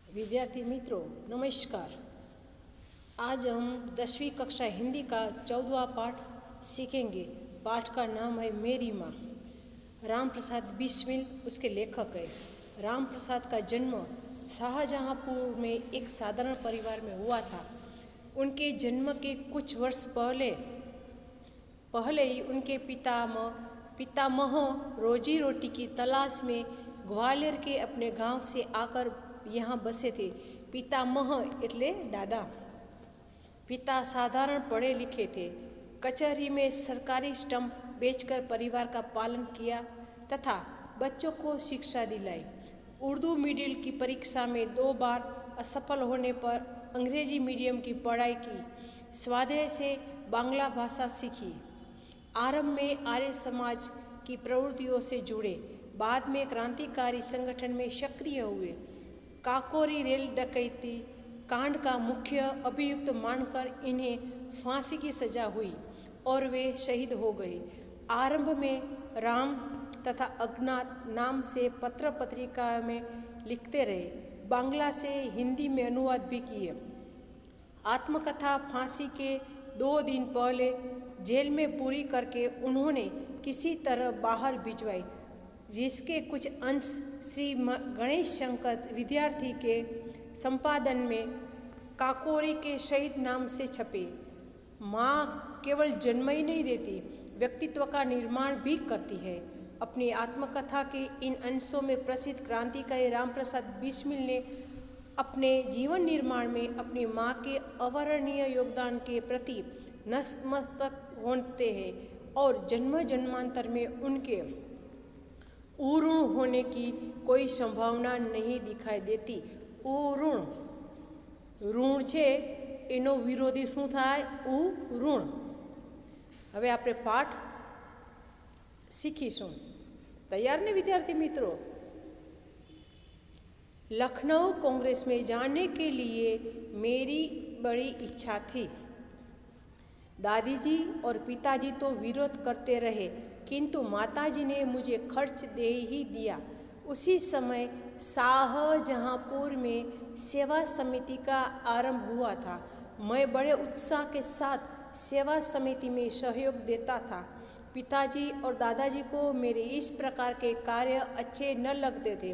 विद्यार्थी मित्रों नमस्कार। आज हम 10वीं कक्षा हिंदी का 14वां पाठ सीखेंगे। पाठ का नाम है मेरी माँ। राम प्रसाद बिस्मिल उसके लेखक है। राम प्रसाद का जन्म शाहजहाँपुर में एक साधारण परिवार में हुआ था। उनके जन्म के कुछ वर्ष पहले ही उनके पितामह रोजी रोटी की तलाश में ग्वालियर के अपने गांव से आकर यहाँ बसे थे। पितामह એટલે दादा। पिता साधारण पढ़े लिखे थे। कचहरी में सरकारी स्टंप बेचकर परिवार का पालन किया तथा बच्चों को शिक्षा दिलाई। उर्दू मीडियम की परीक्षा में 2 बार असफल होने पर अंग्रेजी मीडियम की पढ़ाई की। स्वाध्याय से बांग्ला भाषा सीखी। आरंभ में आर्य समाज की प्रवृत्तियों से जुड़े, बाद में क्रांतिकारी संगठन में सक्रिय हुए। काकोरी रेल डकैती कांड का मुख्य अभियुक्त मानकर इन्हें फांसी की सजा हुई और वे शहीद हो गए। आरंभ में राम तथा अज्ञात नाम से पत्र पत्रिका में लिखते रहे। बांग्ला से हिंदी में अनुवाद भी किए। आत्मकथा फांसी के 2 दिन पहले जेल में पूरी करके उन्होंने किसी तरह बाहर भिजवाई, जिसके कुछ अंश श्री गणेश शंकर विद्यार्थी के संपादन में काकोरी के शहीद नाम से छपे। माँ केवल जन्म ही नहीं देती, व्यक्तित्व का निर्माण भी करती है। अपनी आत्मकथा के इन अंशों में प्रसिद्ध क्रांतिकारी राम प्रसाद बिस्मिल ने अपने जीवन निर्माण में अपनी माँ के अवर्णनीय योगदान के प्रति नतमस्तक होते हैं और जन्म जन्मांतर में उनके ऊऋण होने की कोई संभावना नहीं दिखाई देती। ऊऋण ઋણ છે એનો વિરોધી શું થાય? ઊઋણ। હવે આપણે પાઠ શીખીશું। તૈયાર ને विद्यार्थी मित्रों? लखनऊ कांग्रेस में जाने के लिए मेरी बड़ी इच्छा थी। दादी जी और पिताजी तो विरोध करते रहे, किंतु माताजी ने मुझे खर्च दे ही दिया। उसी समय शाहजहाँपुर में सेवा समिति का आरंभ हुआ था। मैं बड़े उत्साह के साथ सेवा समिति में सहयोग देता था। पिताजी और दादाजी को मेरे इस प्रकार के कार्य अच्छे न लगते थे,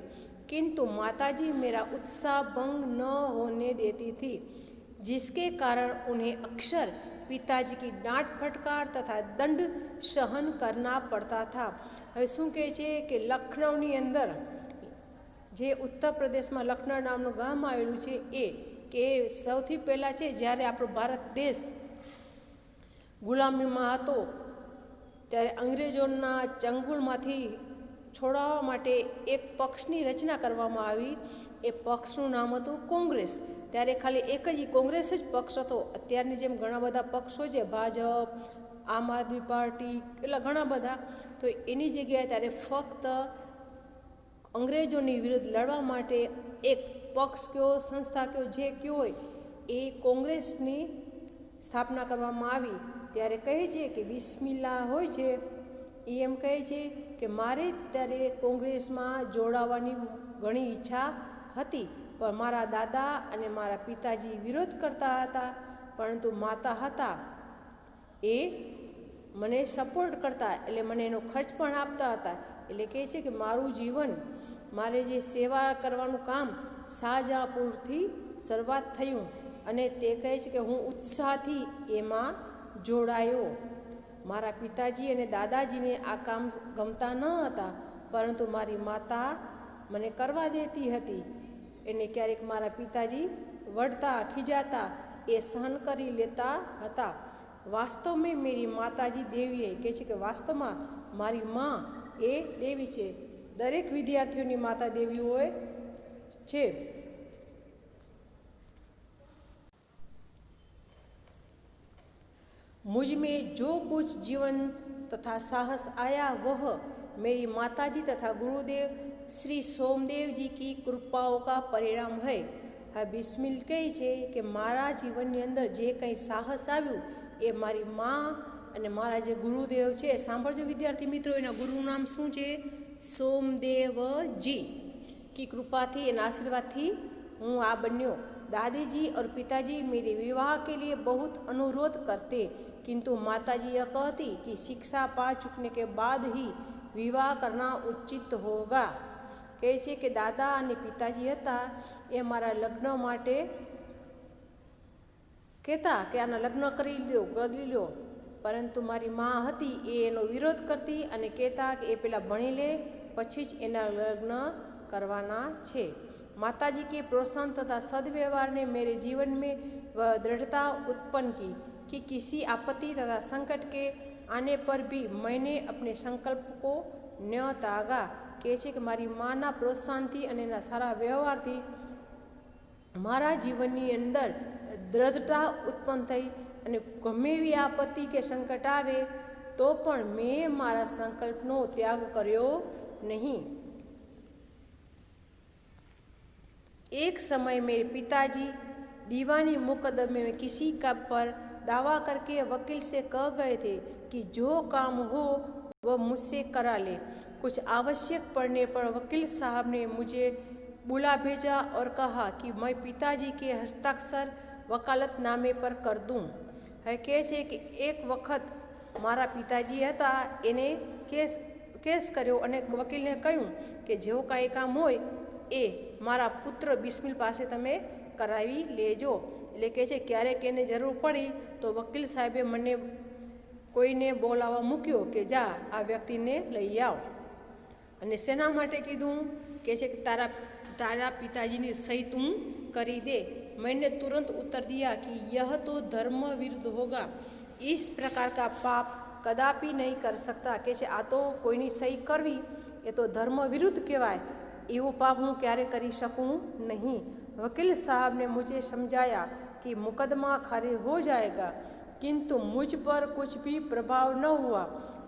किंतु माताजी मेरा उत्साह भंग न होने देती थी, जिसके कारण उन्हें अक्सर पिताजी की डांट फटकार तथा दंड सहन करना पड़ता था। હવે શું કહે છે કે લખનઉની અંદર જે ઉત્તર પ્રદેશમાં લખનઉ નામનું ગામ આવેલું છે કે સૌથી પહેલાં છે જ્યારે આપણો ભારત દેશ ગુલામીમાં હતો ત્યારે અંગ્રેજોના ચંગુલમાંથી છોડાવવા માટે એક પક્ષની રચના કરવામાં આવી। એ પક્ષનું નામ હતું કોંગ્રેસ। ત્યારે ખાલી એક જ કોંગ્રેસ જ પક્ષ હતો। અત્યારની જેમ ઘણા બધા પક્ષો છે, ભાજપ, આમ આદમી પાર્ટી, એટલે ઘણા બધા, તો એની જગ્યાએ ત્યારે ફક્ત અંગ્રેજોની વિરુદ્ધ લડવા માટે એક પક્ષ કયો, સંસ્થા કયો, જે કયો હોય એ કોંગ્રેસની સ્થાપના કરવામાં આવી। ત્યારે કહે છે કે બિસ્મિલ્લા હોય છે એ એમ કહે છે કે મારે ત્યારે કોંગ્રેસમાં જોડાવાની ઘણી ઈચ્છા હતી, પણ મારા દાદા અને મારા પિતાજી વિરોધ કરતા હતા, પરંતુ માતા હતા એ મને સપોર્ટ કરતા, એટલે મને એનો ખર્ચ પણ આપતા હતા। એટલે કહે છે કે મારું જીવન, મારે જે સેવા કરવાનું કામ શાહજहाँपुरથી શરૂઆત થયું અને તે કહે છે કે હું ઉત્સાહથી એમાં જોડાયો। મારા પિતાજી અને દાદાજીને આ કામ ગમતા ન હતા, પરંતુ મારી માતા મને કરવા દેતી હતી। એને ક્યારેક મારા પિતાજી વઢતા, ખીજાતા, એ સહન કરી લેતા હતા। वास्तव में मेरी माताजी देवी है। કહે છે કે વાસ્તવમાં મારી માં એ દેવી છે। દરેક વિદ્યાર્થીઓની માતા દેવી હોય છે। मुझ में जो कुछ जीवन तथा साहस आया वह मेरी माताजी तथा गुरुदेव श्री सोमदेव जी की कृपाओं का परिणाम है। बिस्मिल कहे છે કે મારા જીવનની અંદર જે કંઈ સાહસ આવ્યું એ મારી મા અને મારા જે ગુરુદેવ છે, સાંભળજો વિદ્યાર્થી મિત્રો, એના ગુરુનું નામ શું છે? સોમદેવજી की कृपाथी एना आशीर्वादथी हूँ आ बन्यो। दादी जी और पिताजी मेरे विवाह के लिए बहुत अनुरोध करते, किंतु माताजी यह कहती कि शिक्षा पा चुकने के बाद ही विवाह करना उचित होगा। કહે છે કે દાદા અને પિતાજી હતા એ મારા લગ્ન માટે કહેતા કે આના લગ્ન કરી લ્યો, પરંતુ મારી મા હતી એ એનો વિરોધ કરતી અને કહેતા કે એ પહેલાં ભણી લે પછી જ એના લગ્ન કરવાના છે। माताजी के प्रोत्साहन तथा सद्व्यवहार ने मेरे जीवन में वह दृढ़ता उत्पन्न की कि किसी आपत्ति तथा संकट के आने पर भी मैंने अपने संकल्प को न त्यागा। કહે છે કે મારી માના પ્રોત્સાહનથી અને એના સારા વ્યવહારથી મારા જીવનની અંદર દ્રઢતા ઉત્પન્ન થઈ અને ગમે એવી આપત્તિ કે સંકટ આવે તો પણ મેં મારા સંકલ્પનો ત્યાગ કર્યો नहीं। एक समय मेरे पिताजी दीवानी मुकदमे में किसी का पर दावा करके वकील से कह गए थे कि जो काम हो वह मुझसे करा ले। कुछ आवश्यक पड़ने पर वकील साहब ने मुझे बुला भेजा और कहा कि मैं पिताजी के हस्ताक्षर वकालतनामे पर कर दूं। है કહે છે કે એક વખત મારા પિતાજી હતા એને કેસ કર્યો અને વકીલને કહ્યું કે જેવું કાંઈ કામ હોય એ મારા પુત્ર બિસ્મિલ પાસે તમે કરાવી લેજો। એટલે કહે છે ક્યારેક એને જરૂર પડી તો વકીલ સાહેબે મને કોઈને બોલાવવા મૂક્યો કે જા આ વ્યક્તિને લઈ આવ। અને શેના માટે કીધું? કહે છે કે તારા पिताजीની સહી તું કરી દે। मैंने तुरंत उत्तर दिया कि यह तो धर्म विरुद्ध होगा, इस प्रकार का पाप कदापि नहीं कर सकता। કહે છે આ તો કોઈની સહી કરવી એ તો ધર્મ વિરુદ્ધ કહેવાય, એવું પાપ હું ક્યારે કરી શકું નહીં। वकील साहब ने मुझे समझाया कि मुकदमा खारिज हो जाएगा, किंतु मुझ पर कुछ भी प्रभाव न हुआ,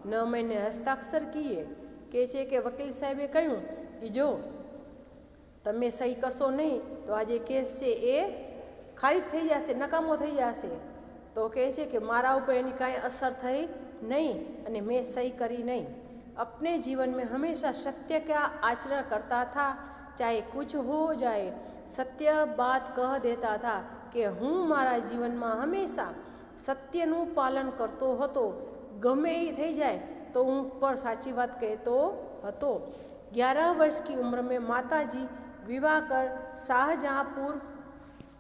न मैंने हस्ताक्षर किए। કહે છે કે વકીલ સાહેબે કહ્યું કે જો તમે સહી કરશો નહીં તો આ જે કેસ છે એ ખારિજ થઈ જશે, નકામો થઈ જશે। તો કહે છે કે મારા ઉપર એની કાંઈ અસર થઈ नहीं અને मैं सही करी नहीं। अपने जीवन में हमेशा सत्य का आचरण करता था, चाहे कुछ हो जाए। सत्य बात कह देता था कि हूँ मारा जीवन में हमेशा सत्यનું પાલન કરતો હતો, ગમે એ થઈ જાય तो हूँ पर साची बात कहतो હતો। 11 वर्ष की उम्र में माताजी विवाह कर शाहजहाँपुर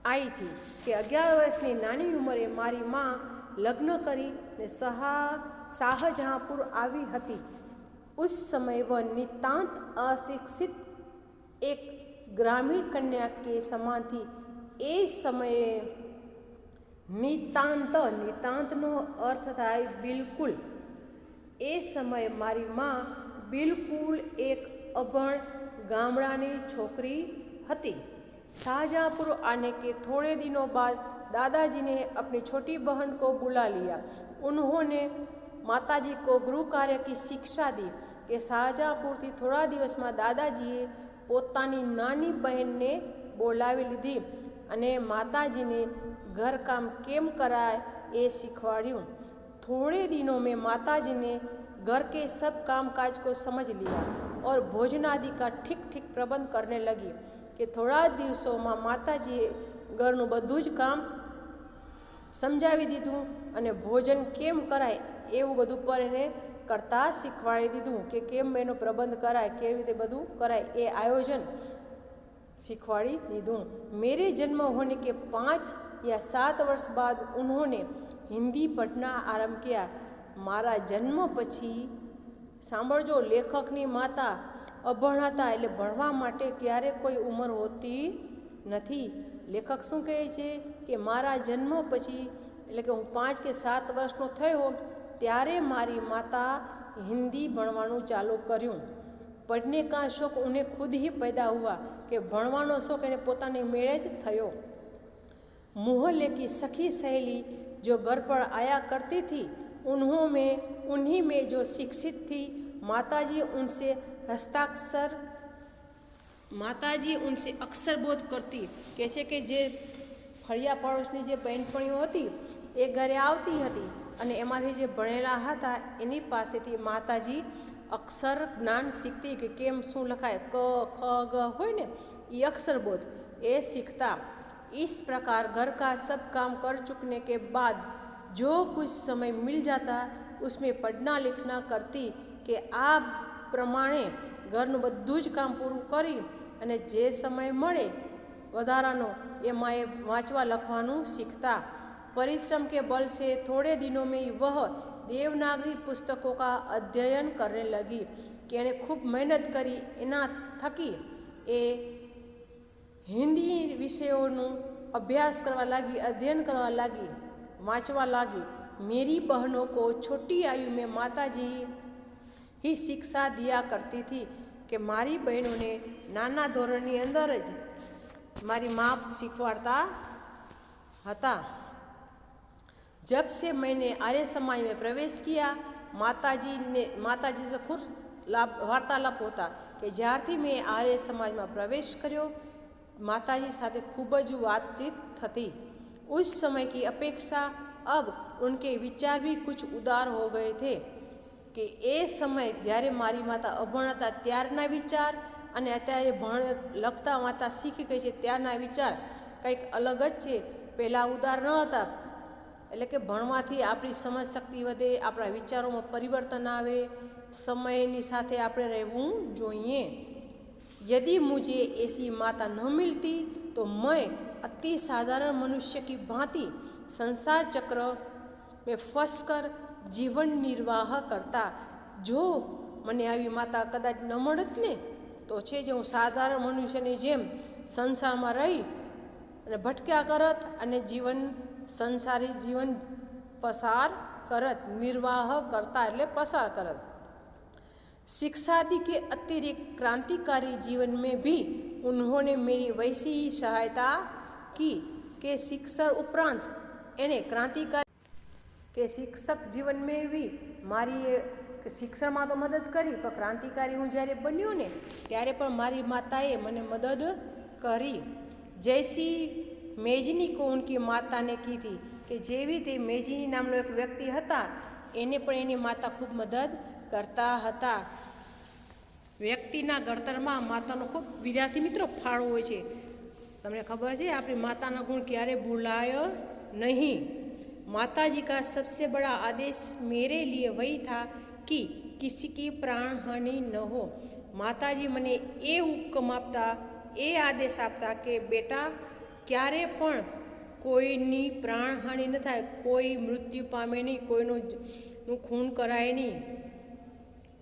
आई थी कि 11 વર્ષની નાની ઉંમરે મારી માં લગ્ન કરી ને શાહજहाँपुर આવી હતી। उस समय वह नितांत अशिक्षित एक ग्रामीण कन्या के समान थी। ए समये नितांतનો अर्थ થાય બિલકુલ। એ સમયે મારી માં બિલકુલ એક અભણ ગામડાની છોકરી હતી। शाहजहाँपुर आने के थोड़े दिनों बाद दादाजी ने अपनी छोटी बहन को बुला लिया। उन्होंने माताजी को गृह कार्य की शिक्षा दी कि शाहजहाँपुरથી થોડા દિવસમાં દાદાજીએ પોતાની નાની બહેનને બોલાવી લીધી અને માતાજીને ઘરકામ કેમ કરાય એ શીખવાડ્યું। थोड़े दिनों में माताजी ने घर के सब कामकाज को समझ लिया और भोजन आदि का ठीक ठीक प्रबंध करने लगी। कि थोड़ा दिवसों में माताजीए घरનું બધું જ કામ સમજાવી દીધું અને ભોજન કેમ કરાય એવું બધું પણ એને કરતા શીખવાડી દીધું કે કેમ એનો પ્રબંધ કરાય, કેવી રીતે બધું કરાય એ આયોજન શીખવાડી દીધું। मेरे जन्म होने के 5 या 7 वर्ष बाद उन्होंने हिंदी पढ़ना आरंभ किया। मारा जन्म पछी सांभळजो, लेखकनी माता અભણ હતા એટલે ભણવા માટે ક્યારે કોઈ ઉંમર હોતી નથી। લેખક શું કહે છે કે મારા જન્મ પછી એટલે કે હું 5 કે 7 વર્ષનો થયો ત્યારે મારી માતા हिंदी ભણવાનું ચાલુ કર્યું। पढ़ने का शौक उन्हें खुद ही पैदा हुआ कि ભણવાનો શોખ એને પોતાની મેળે જ થયો। मोहल्ले की सखी सहेली जो घर पर आया करती थी उन्हीं में जो शिक्षित थी, माताजी उनसे अक्सर बोध करती। કહે છે કે જે ફળિયા પડોશની જે બહેનપણીઓ હતી એ ઘરે આવતી હતી અને એમાંથી જે ભણેલા હતા એની પાસેથી માતાજી અક્ષર જ્ઞાન શીખતી કે કેમ શું લખાય, ક ખ ગ હોય ને એ अक्षर बोध ये सीखता। इस प्रकार घर का सब काम कर चुकने के बाद जो कुछ समय मिल जाता उसमें पढ़ना लिखना करती કે આ પ્રમાણે ઘરનું બધું જ કામ પૂરું કરી અને જે સમય મળે વધારાનો એમાં એ વાંચવા લખવાનું सीखता। परिश्रम के बल से थोड़े दिनों में ही वह देवनागरी पुस्तकों का अध्ययन करने लगी कि एणे खूब मेहनत करी एना थकी ए हिंदी विषयों अभ्यास करवा लगी, अध्ययन करवा लगी, वाँचवा लगी। मेरी बहनों को छोटी आयु में माताजी ही शिक्षा दिया करती थी कि मारी बहनों ने नाना धोरणनी अंदर ज मारी माँ शिखवाड़ता हता। जब से मैंने आर्य समाज में प्रवेश किया माताजी से खुद वार्तालाप होता कि ज्यारथी मैं आर्य समाज में प्रवेश कर्यो माताजी साथे खूब ज बातचीत थती। उस समय की अपेक्षा अब उनके विचार भी कुछ उदार हो गए थे कि ए समय જ્યારે મારી માતા અભણ હતા ત્યારના વિચાર અને અત્યારે ભણ લખતા વાંચતા શીખી ગઈ છે ત્યારના વિચાર કંઈક અલગ જ છે। પહેલાં ઉદાર ન હતા, એટલે કે ભણવાથી આપણી સમજ શક્તિ વધે, આપણા વિચારોમાં પરિવર્તન આવે, સમયની સાથે આપણે રહેવું જોઈએ। यदि मुझे ऐसी माता न मिलती तो मैं अति साधारण मनुष्य की भांति संसार चक्र में फंसकर जीवन निर्वाह करता। जो મને આવી માતા કદાચ ન મળત ને તો છે જે હું સાધારણ મનુષ્યની જેમ સંસારમાં રહી અને ભટક્યા કરત અને જીવન સંસારી જીવન પસાર करत, निर्वाह करता એટલે પસાર करत। शिक्षादि के अतिरिक्त क्रांतिकारी जीवन में भी उन्होंने मेरी वैसी ही सहायता की कि शिक्षण उपरांत एने क्रांतिकारी के शिक्षक जीवन में भी मारी शिक्षण में तो मदद करी पर क्रांतिकारी हूँ જ્યારે બન્યો ને ત્યારે પણ મારી માતાએ મને મદદ કરી। जैसी मेजनी को उनकी माता ने की थी कि જેવી તે મેજની નામનો એક વ્યક્તિ હતા એને પણ એની માતા ખૂબ મદદ કરતા હતા। વ્યક્તિના ઘડતરમાં માતાનો ખૂબ વિદ્યાર્થી મિત્રો ફાળો હોય છે। તમને ખબર છે આપણી માતાના ગુણ ક્યારે ભૂલાય नहीं। माताजी का सबसे बड़ा आदेश मेरे लिए वही था कि किसी की प्राण हानि न हो। माताजी मने ए हुक्म आपता, ए आदेश आपता कि बेटा क्यारे पण कोईनी प्राणहानि न थाय, कोई मृत्यु पामे नहीं, कोईनु खून कराए नहीं।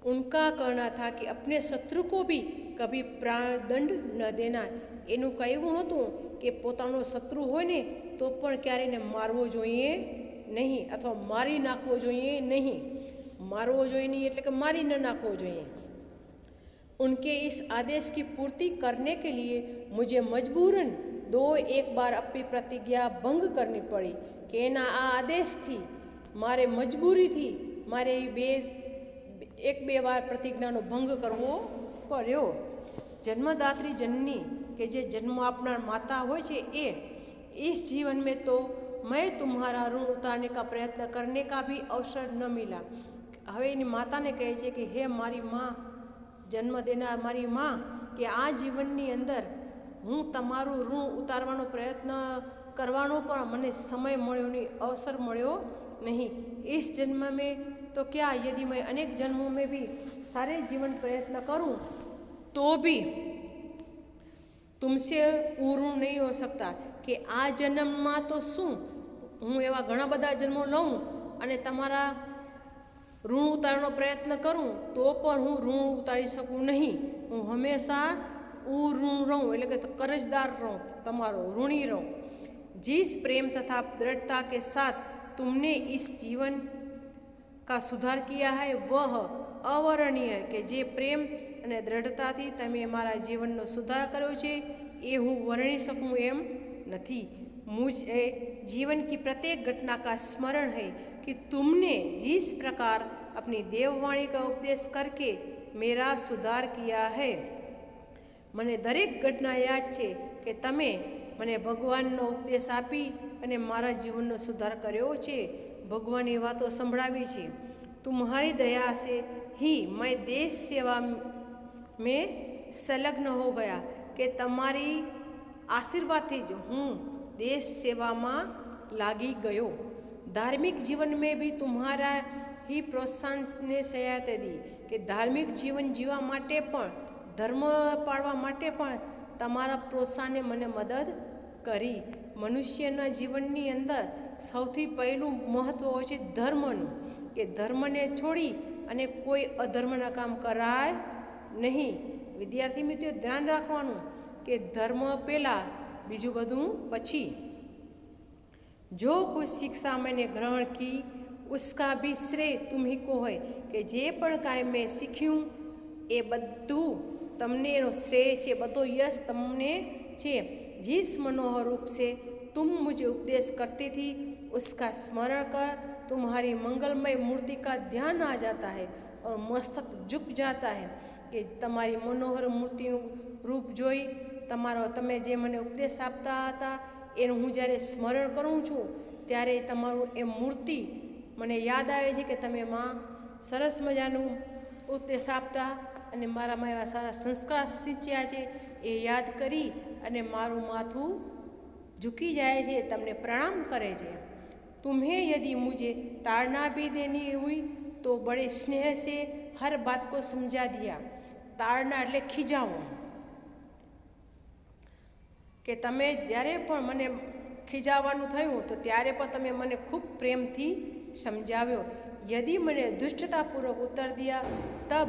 उनका कहना था कि अपने शत्रु को भी कभी प्राण दंड न देना। एनु कहेवुं हतुं कि पोतानो शत्रु होय ने तो पण क्यारे ने मारवो जोईए नहीं अथवा मारी नाखवो जोईए नहीं। मारवो जोईए नहीं एटले के मारी न नाखवो जोईए। उनके इस आदेश की पूर्ति करने के लिए मुझे मजबूरन 2-1 बार अपनी प्रतिज्ञा भंग करनी पड़ी कि एना आ आदेश थी मारे मजबूरी थी मारे 1-2 बार प्रतिज्ञानो भंग करवो पड्यो। जन्मदात्री जननी के जे जन्म आपनार माता होय छे ए इस जीवन में तो मैं तुम्हारा ऋण उतारने का प्रयत्न करने का भी अवसर न मिला। हवे एनी माताने कहे छे कि हे मारी माँ, जन्म देनार मारी माँ, कि आ जीवननी अंदर हूँ तमारू ऋण उतारवानो प्रयत्न करवानो पण मने समय मळ्यो नहीं, अवसर मळ्यो नहीं। इस जन्म में तो क्या यदि मैं अनेक जन्मों में भी सारे जीवन प्रयत्न करूँ तो भी तुमसे पूर्ण नहीं हो सकता कि आ जन्म में तो शू हूँ एवा घणा बधा जन्मों लऊँ अने तमारा ऋण उतारવાનો प्रयत्न करूँ तो पण हूँ ऋण उतारी सकूँ नहीं। हूँ हमेशा ऋण रहूँ एटले के कर्जदार रहूँ, तमारो ऋणी रहूँ। जिस प्रेम तथा दृढ़ता के साथ तुमने इस जीवन का सुधार किया है वह अवर्णनीय है कि जे प्रेम अने दृढ़ता थी तमे मारा जीवननो सुधार कर्यो छे ए हूँ वर्णी सकूँ एम नहीं। मुझे जीवन की प्रत्येक घटना का स्मरण है कि तुमने जिस प्रकार अपनी देववाणी का उपदेश करके मेरा सुधार किया है। मने दरेक घटना याद छे कि तमे मने भगवाननो उपदेश आपी अने मारा जीवननो सुधार कर्यो छे, भगवाननी वातो संभळावी छे। तुम्हारी दया से ही मैं देश सेवा में संलग्न हो गया કે તમારી આશીર્વાદથી જ હું દેશ સેવામાં લાગી ગયો। धार्मिक जीवन में भी तुम्हारा ही प्रोत्साहन ने सहायता दी કે ધાર્મિક જીવન જીવવા માટે પણ ધર્મ પાળવા માટે પણ તમારા પ્રોત્સાહને મને મદદ કરી। મનુષ્યના જીવનની અંદર સૌથી પહેલું મહત્ત્વ હોય છે ધર્મનું કે ધર્મને છોડી અને કોઈ અધર્મના કામ કરાય નહીં। विद्यार्थी मित्रों ध्यान रखवानुं कि धर्म पहला बीजू बधुं पछी। जो कुछ शिक्षा मैंने ग्रहण की उसका भी श्रेय तुम्ही को है कि जे पण कांई मैं सीख्यूं ए बधु तमने एनो श्रेय छे, बधो यश तमने छे। जिस मनोहर रूप से तुम मुझे उपदेश करती थी उसका स्मरण कर तुम्हारी मंगलमय मूर्ति का ध्यान आ जाता है और मस्तक झुक जाता है कि तमारी मनोहर मूर्तिનું રૂપ જોઈ તમારો તમે જે મને ઉપદેશ આપતા હતા એનું હું જ્યારે સ્મરણ કરું છું ત્યારે તમારું એ મૂર્તિ મને યાદ આવે છે કે તમે માં સરસ મજાનું ઉપદેશ આપતા અને મારામાં એવા સારા સંસ્કાર સિંચ્યા છે એ યાદ કરી અને મારું માથું ઝૂકી જાય છે, તમને પ્રણામ કરે છે। तुम्हें यदि मुझे ताड़ना भी देनी हुई तो बड़े स्नेह से हर बात को समझा दिया। ताड़ना એટલે ખીજાવું કે તમે જ્યારે પણ મને ખીજાવાનું થયું તો ત્યારે પણ તમે મને ખૂબ પ્રેમથી સમજાવ્યો। यदि मैंने दुष्टतापूर्वक उत्तर दिया तब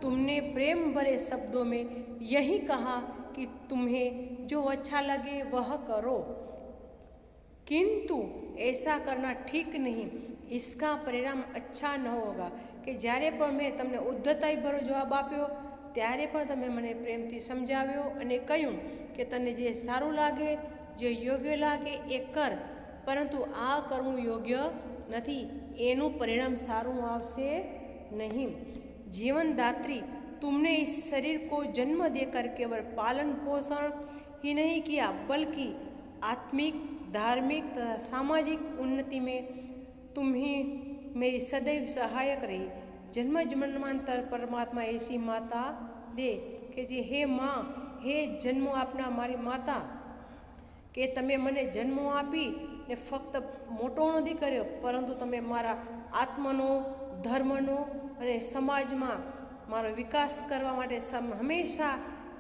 तुमने प्रेम भरे शब्दों में यही कहा कि तुम्हें जो अच्छा लगे वह करो, किंतु ऐसा करना ठीक नहीं, इसका परिणाम अच्छा न होगा। कि જ્યારે પણ મેં તમને ઉદ્ધતાઈ ભરો જવાબ આપ્યો ત્યારે પણ તમે મને પ્રેમથી સમજાવ્યો અને કહ્યું કે તને જે સારું લાગે જે યોગ્ય લાગે એ કર, પરંતુ આ કરવું યોગ્ય નથી, એનું પરિણામ સારું આવશે નહીં। जीवनदात्री तुमने इस शरीर को जन्म देकर केवल पालन पोषण ही नहीं किया बल्कि आत्मिक धार्मिक तथा सामाजिक उन्नति में तुम ही मेरी सदैव सहायक रही। जन्म जन्मांतर परमात्मा ऐसी माता दे कि जे हे माँ हे जन्म आपना मारी माता કે તમે મને જન્મ આપી ને ફક્ત મોટો નથી કર્યો પરંતુ તમે મારા આત્માનો ધર્મનો અને સમાજમાં મારો વિકાસ કરવા માટે હંમેશા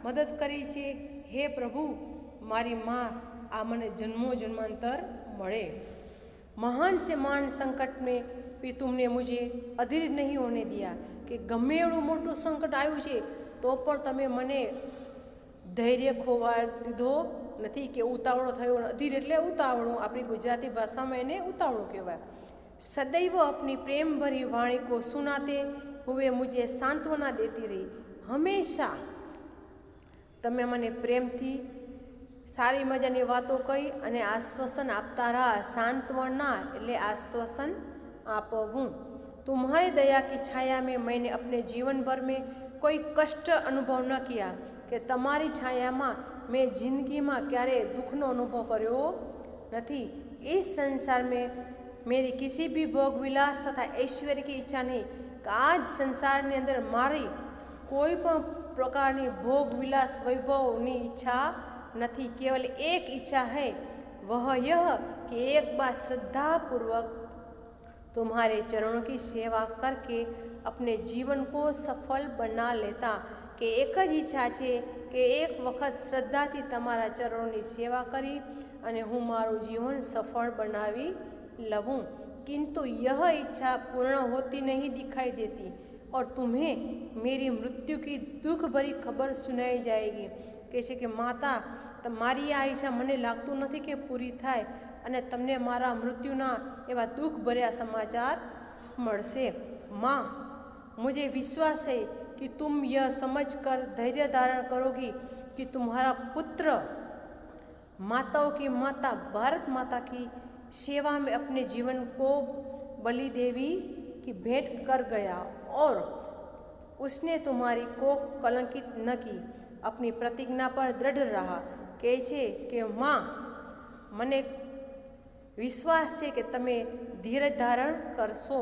મદદ કરી છે। હે પ્રભુ મારી માँ आ मने जन्मों जन्मांतर मळे। महान से महान संकट में भी तुमने मुझे अधीर नहीं होने दिया कि गमे एवडું મોટું સંકટ આવ્યું છે તો પણ તમે મને ધૈર્ય ખોવા દીધો નથી કે ઉતાવળો થયો। અધીર એટલે ઉતાવળું, આપણી ગુજરાતી ભાષામાં એને ઉતાવળું કહેવાય। सदैव अपनी प्रेम भरी वाणी को सुनाते हुए मुझे सांत्वना देती रही। हमेशा તમે મને પ્રેમથી સારી મજાની વાતો કહી અને આશ્વાસન આપતા રહ્યા। सांत्वना એટલે आश्वासन આપવું। तुम्हारी दया की छाया में मैंने अपने जीवन भर में कोई कष्ट अनुभव न किया कि તમારી છાયામાં મેં જિંદગીમાં ક્યારેય દુઃખનો અનુભવ કર્યો નથી। इस संसार में मेरी किसी भी भोग विलास तथा ऐश्वर्य की इच्छा नहीं कि आज संसारनी अंदर मारी कोई पण प्रकारनी भोग विलास वैभवनी इच्छा नहीं। केवल एक इच्छा है, वह यह कि एक बार श्रद्धापूर्वक तुम्हारे चरणों की सेवा करके अपने जीवन को सफल बना लेता। कि एक ज इच्छा है कि एक वक्त श्रद्धाथी तमारा चरणों सेवा करी अने हूँ मारू जीवन सफल बनावी लवूँ, किंतु यह इच्छा पूर्ण होती नहीं दिखाई देती और तुम्हें मेरी मृत्यु की दुख भरी खबर सुनाई जाएगी। कहे कि माता तमारी आ इच्छा मने लागतुं नथी कि पूरी थाय अने तमने मारा मृत्युना एवा दुख भर्या समाचार मळशे। माँ मुझे विश्वास है कि तुम यह समझकर धैर्य धारण करोगी कि तुम्हारा पुत्र माताओं की माता भारत माता की सेवा में अपने जीवन को बलि देवी की भेंट कर गया और उसने तुम्हारी को कलंकित न की, अपनी प्रतिज्ञा पर दृढ़ रहा। कहे छे कि माँ मने विश्वास है कि तमे धीरज धारण करशो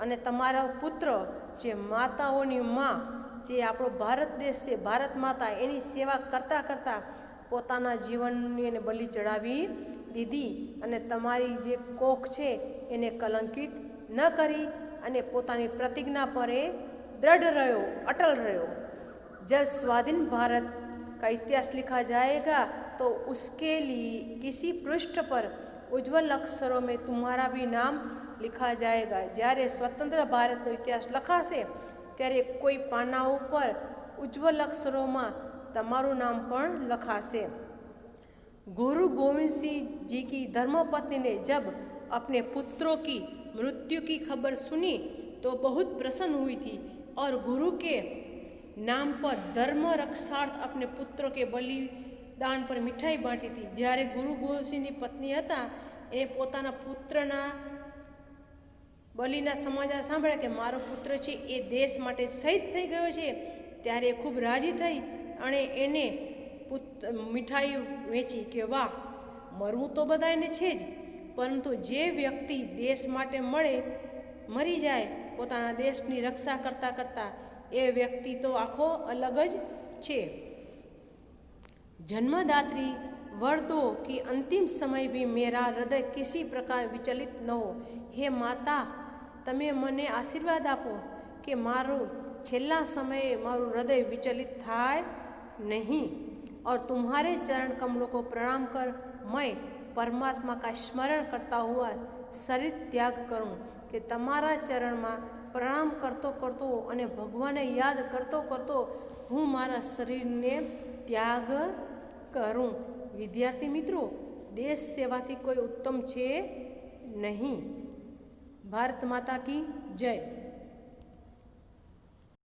अने तमारा पुत्र જે માતાઓની માં, જે આપણો ભારત દેશ છે, ભારત માતા, એની સેવા કરતાં કરતાં પોતાના જીવનની એને બલિ ચડાવી દીધી અને તમારી જે કોખ છે એને કલંકિત ન કરી અને પોતાની પ્રતિજ્ઞા પર એ दृढ़ રહ્યો, अटल રહ્યો। जब स्वाधीन भारत का इतिहास लिखा जाएगा तो उसके लिए किसी पृष्ठ पर उज्जवल अक्षरों में तुम्हारा भी नाम लिखा जाएगा। જ્યારે સ્વતંત્ર ભારતનો ઇતિહાસ લખાશે ત્યારે કોઈ પાના ઉપર ઉજ્જવલ અક્ષરોમાં તમારું નામ પણ લખાશે। गुरु गोविंद सिंह जी की धर्मपत्नी ने जब अपने पुत्रों की मृत्यु की खबर सुनी तो बहुत प्रसन्न हुई थी और गुरु के नाम पर धर्म रक्षार्थ अपने पुत्रों के बलिदान पर मिठाई बांटी थी। જ્યારે ગુરુ ગોવિંદસિંહની પત્ની હતા એ પોતાના પુત્રના બલિના સમાચાર સાંભળ્યા કે મારો પુત્ર છે એ દેશ માટે શહીદ થઈ ગયો છે, ત્યારે ખૂબ રાજી થઈ અને એને મીઠાઈ વેચી કે વાહ, મરવું તો બધાને છે જ, પરંતુ જે વ્યક્તિ દેશ માટે મરી જાય પોતાના દેશની રક્ષા કરતાં કરતાં, એ વ્યક્તિ તો આખો અલગ જ છે। जन्मदात्री वर दो कि अंतिम समय भी मेरा हृदय किसी प्रकार विचलित न हो। हे माता, તમે મને આશીર્વાદ આપો કે મારું છેલ્લા સમયે મારું હૃદય વિચલિત થાય નહીં और तुम्हारे चरण कमलों को प्रणाम कर मैं परमात्मा का स्मरण करता हुआ शरीर त्याग करूं। કે તમારા ચરણમાં પ્રણામ કરતો કરતો અને ભગવાનને યાદ કરતો કરતો હું મારા શરીરને ત્યાગ કરું। વિદ્યાર્થી મિત્રો, દેશ સેવાથી કોઈ ઉત્તમ છે નહીં। ભારત માતા કી જય।